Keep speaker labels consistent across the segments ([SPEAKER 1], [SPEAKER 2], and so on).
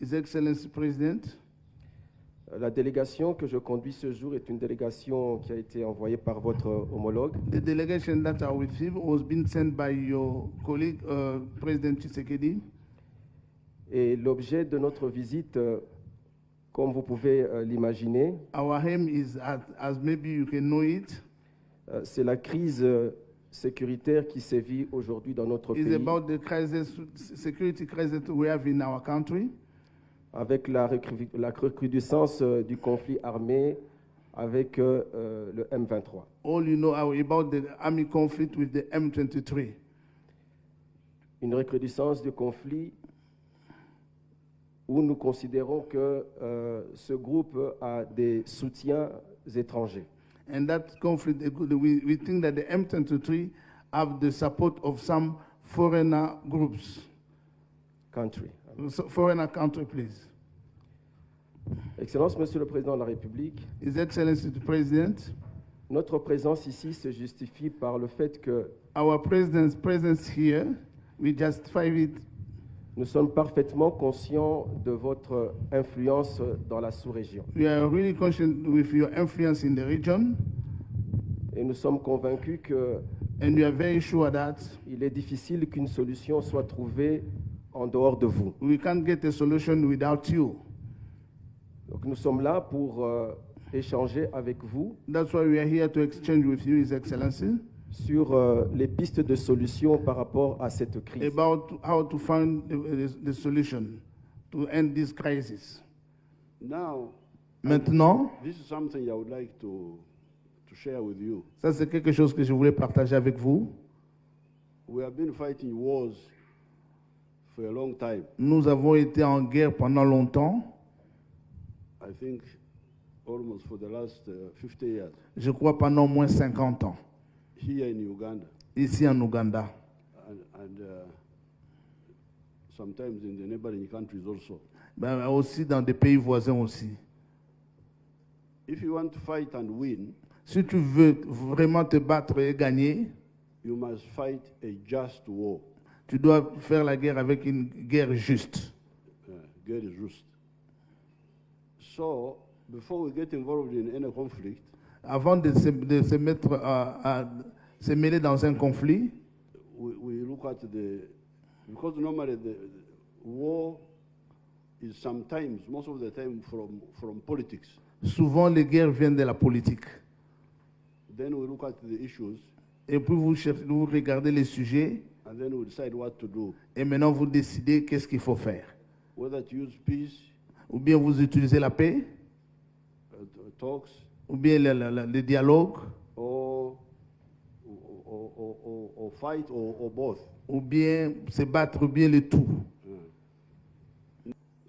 [SPEAKER 1] His Excellency President,
[SPEAKER 2] La délégation que je conduis ce jour est une délégation qui a été envoyée par votre homologue.
[SPEAKER 1] the delegation that are with you was being sent by your colleague, President Tshisekedi.
[SPEAKER 2] Et l'objet de notre visite, comme vous pouvez l'imaginer,
[SPEAKER 1] Our aim is, as maybe you can know it,
[SPEAKER 2] c'est la crise sécuritaire qui sévit aujourd'hui dans notre
[SPEAKER 1] is
[SPEAKER 2] pays,
[SPEAKER 1] about the security crisis we have in our country,
[SPEAKER 2] avec la recrudescence du conflit armé avec le M23.
[SPEAKER 1] all you know about the army conflict with the M23.
[SPEAKER 2] Une recrudescence du conflit où nous considérons que ce groupe a des soutiens étrangers.
[SPEAKER 1] And that conflict, we think that the M23 have the support of some foreigner groups.
[SPEAKER 2] Country.
[SPEAKER 1] So, foreigner country, please.
[SPEAKER 2] Excellence, Monsieur le Président de la République,
[SPEAKER 1] His Excellency the President,
[SPEAKER 2] notre présence ici se justifie par le fait que
[SPEAKER 1] our President's presence here, we justify it.
[SPEAKER 2] nous sommes parfaitement conscients de votre influence dans la sous-région.
[SPEAKER 1] We are really conscious with your influence in the region,
[SPEAKER 2] Et nous sommes convaincus
[SPEAKER 1] and we are very sure that
[SPEAKER 2] qu'il est difficile qu'une solution soit trouvée en dehors de vous.
[SPEAKER 1] we can't get a solution without you.
[SPEAKER 2] Donc nous sommes là pour échanger avec vous
[SPEAKER 1] That's why we are here to exchange with you, His Excellency,
[SPEAKER 2] sur les pistes de solutions par rapport à cette crise.
[SPEAKER 1] about how to find the solution to end this crisis.
[SPEAKER 3] Now,
[SPEAKER 1] Maintenant,
[SPEAKER 3] this is something I would like to share with you.
[SPEAKER 1] ça c'est quelque chose que je voulais partager avec vous.
[SPEAKER 3] We have been fighting wars for a long time.
[SPEAKER 1] Nous avons été en guerre pendant longtemps,
[SPEAKER 3] I think almost for the last 50 years
[SPEAKER 1] je crois pendant au moins 50 ans,
[SPEAKER 3] here in Uganda
[SPEAKER 1] ici en Ouganda,
[SPEAKER 3] and sometimes in the neighboring countries also.
[SPEAKER 1] ben, aussi dans des pays voisins aussi.
[SPEAKER 3] If you want to fight and win,
[SPEAKER 1] Si tu veux vraiment te battre et gagner,
[SPEAKER 3] you must fight a just war.
[SPEAKER 1] tu dois faire la guerre avec une guerre juste.
[SPEAKER 3] Guerre juste. So, before we get involved in any conflict,
[SPEAKER 1] Avant de se mettre à se mêler dans un conflit,
[SPEAKER 3] we look at because normally the war is sometimes, most of the time, from politics.
[SPEAKER 1] souvent les guerres viennent de la politique.
[SPEAKER 3] Then we look at the issues,
[SPEAKER 1] Et puis vous regardez les sujets
[SPEAKER 3] and then we decide what to do.
[SPEAKER 1] et maintenant vous décidez qu'est-ce qu'il faut faire.
[SPEAKER 3] Whether to use peace,
[SPEAKER 1] Ou bien vous utilisez la paix,
[SPEAKER 3] talks,
[SPEAKER 1] ou bien le dialogue,
[SPEAKER 3] or fight, or both.
[SPEAKER 1] ou bien se battre, ou bien le tout.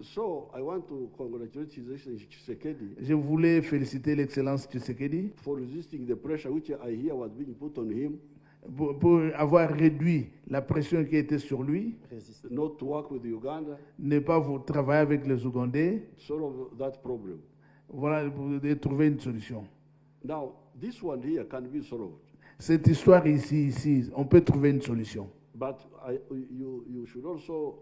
[SPEAKER 3] So I want to congratulate His Excellency Tshisekedi
[SPEAKER 1] Je voulais féliciter l'Excellence Tshisekedi
[SPEAKER 3] for resisting the pressure which I hear was being put on him,
[SPEAKER 1] pour avoir réduit la pression qui était sur lui,
[SPEAKER 3] not to work with Uganda,
[SPEAKER 1] ne pas vous travailler avec les Ougandais,
[SPEAKER 3] solve that problem.
[SPEAKER 1] voilà, pour trouver une solution.
[SPEAKER 3] Now, this one here can be solved,
[SPEAKER 1] Cette histoire ici, on peut trouver une solution.
[SPEAKER 3] but you should also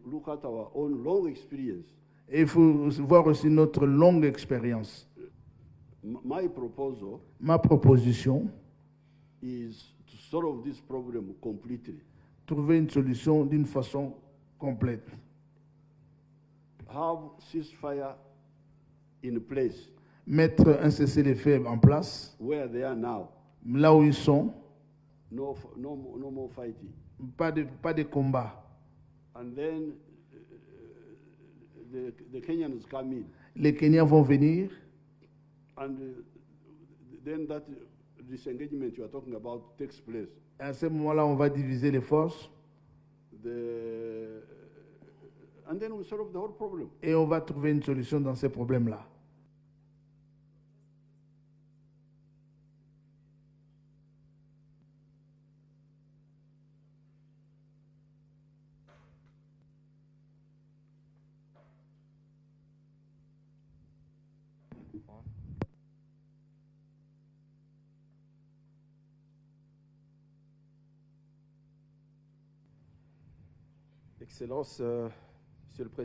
[SPEAKER 3] look at our own long experience.
[SPEAKER 1] Et il faut voir aussi notre longue expérience.
[SPEAKER 3] My proposal
[SPEAKER 1] Ma proposition,
[SPEAKER 3] is to solve this problem completely.
[SPEAKER 1] trouver une solution d'une façon complète.
[SPEAKER 3] Have ceasefire in place
[SPEAKER 1] Mettre un cessez-le-feu en place,
[SPEAKER 3] where they are now.
[SPEAKER 1] là où ils sont,
[SPEAKER 3] No more fighting.
[SPEAKER 1] pas de combat.
[SPEAKER 3] And then the Kenyans come in,
[SPEAKER 1] Les Kenyans vont venir,
[SPEAKER 3] and then that disengagement you are talking about takes place.
[SPEAKER 1] à ce moment-là, on va diviser les forces
[SPEAKER 3] And then we solve the whole problem.
[SPEAKER 1] et on va trouver une solution dans ces problèmes-là.
[SPEAKER 2] Excellence, Monsieur le Président.